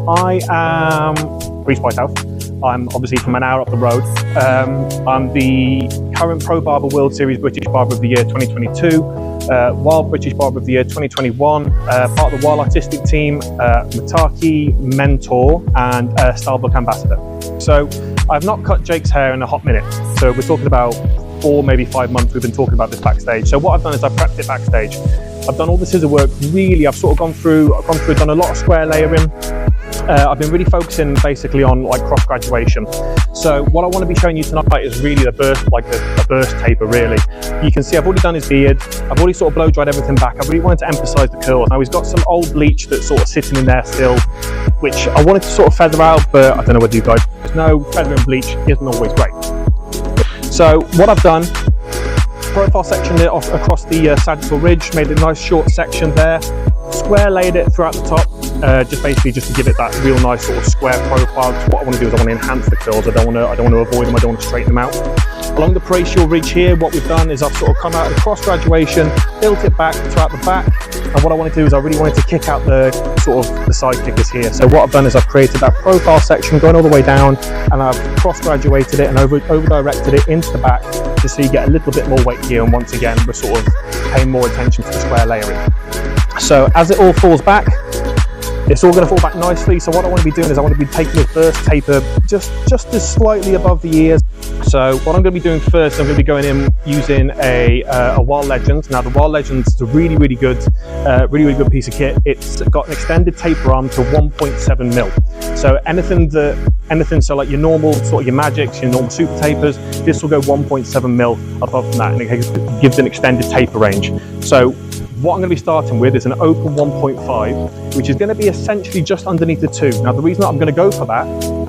I am Greece by South. I'm obviously from an hour up the road. I'm the current Pro Barber World Series British Barber of the Year 2022, Wahl British Barber of the Year 2021, part of the Wahl artistic team, Mataki mentor, and style book ambassador. So I've not cut Jake's hair in a hot minute. So we're talking about 4, maybe 5 months we've been talking about this backstage. So what I've done is I've prepped it backstage. I've done all the scissor work, really. I've sort of gone through, done a lot of square layering. I've been really focusing basically on like cross graduation. So what I want to be showing you tonight is really the burst, like a burst taper really. You can see I've already done his beard. I've already sort of blow dried everything back. I really wanted to emphasize the curls. Now he's got some old bleach that's sort of sitting in there still, which I wanted to sort of feather out, but I don't know whether you guys know, feathering bleach isn't always great. So what I've done, profile section it off across the sagittal ridge, made a nice short section there, square laid it throughout the top, just to give it that real nice sort of square profile. What I want to do is I want to enhance the curls. I don't want to avoid them. I don't want to straighten them out. Along the paracetal ridge here, what we've done is I've sort of come out of the cross graduation, built it back throughout the back, and what I want to do is I really wanted to kick out the sort of the side kickers here. So what I've done is I've created that profile section going all the way down, and I've cross graduated it and over directed it into the back, just so you get a little bit more weight here. And once again, we're sort of paying more attention to the square layering. So as it all falls back, it's all going to fall back nicely. So what I want to be doing is I want to be taking this burst taper just slightly above the ears. So what I'm going to be doing first, I'm going to be going in using a Wahl Legend. Now the Wahl Legend is a really good piece of kit. It's got an extended taper arm to 1.7 mil. So anything, so like your normal sort of your Magics, your normal super tapers, this will go 1.7 mil above from that, and it gives an extended taper range. So what I'm going to be starting with is an open 1.5, which is going to be essentially just underneath the 2. Now the reason that I'm going to go for that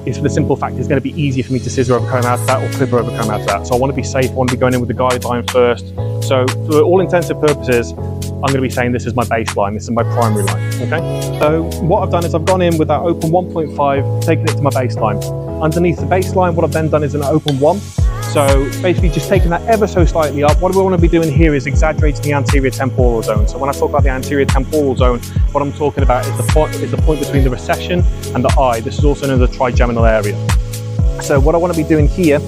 is for the simple fact it's going to be easier for me to scissor overcomb out of that or clipper overcomb out of that. So I want to be safe, I want to be going in with the guideline first. So for all intents and purposes, I'm going to be saying this is my baseline, this is my primary line, okay? So what I've done is I've gone in with that open 1.5, taking it to my baseline. Underneath the baseline, what I've then done is an open 1. So basically just taking that ever so slightly up. What we want to be doing here is exaggerating the anterior temporal zone. So when I talk about the anterior temporal zone, what I'm talking about is the point between the recession and the eye. This is also known as the trigeminal area. So what I want to be doing here,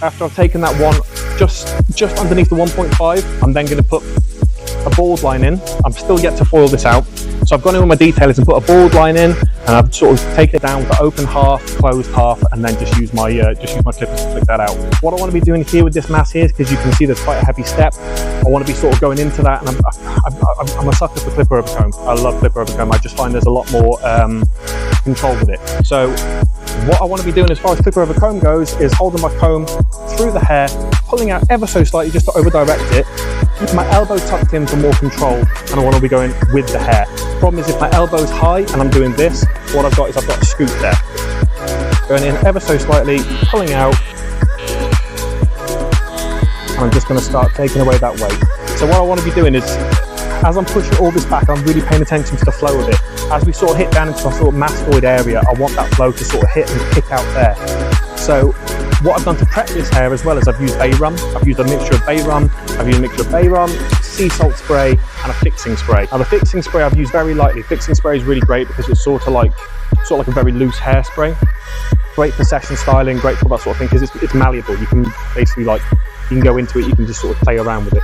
after I've taken that one just underneath the 1.5, I'm then going to put a bald line in. I'm still yet to foil this out. So I've gone in with my detailers and put a bald line in, and I've sort of taken it down with the open half, closed half, and then just use my clippers to flick that out. What I want to be doing here with this mass here, because you can see there's quite a heavy step, I want to be sort of going into that, and I'm a sucker for clipper overcomb. I love clipper overcomb. I just find there's a lot more control with it. So what I want to be doing as far as clipper overcomb goes is holding my comb through the hair, pulling out ever so slightly just to over direct it, keep my elbow tucked in for more control, and I want to be going with the hair. The problem is if my elbow's high and I'm doing this, what I've got is I've got a scoop there. Going in ever so slightly, pulling out, and I'm just going to start taking away that weight. So what I want to be doing is, as I'm pushing all this back, I'm really paying attention to the flow of it. As we sort of hit down into my sort of mastoid area, I want that flow to sort of hit and kick out there. So what I've done to prep this hair as well is I've used bay rum. I've used a mixture of bay rum, sea salt spray, and a fixing spray. Now the fixing spray I've used very lightly. Fixing spray is really great because it's sort of like a very loose hairspray. Great for session styling, great for that sort of thing because it's malleable. You can basically you can go into it, you can just sort of play around with it.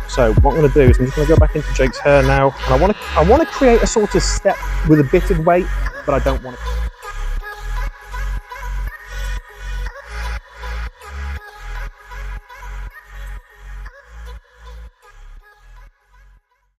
So what I'm going to do is I'm just going to go back into Jake's hair now, and I want to create a sort of step with a bit of weight, but I don't want to.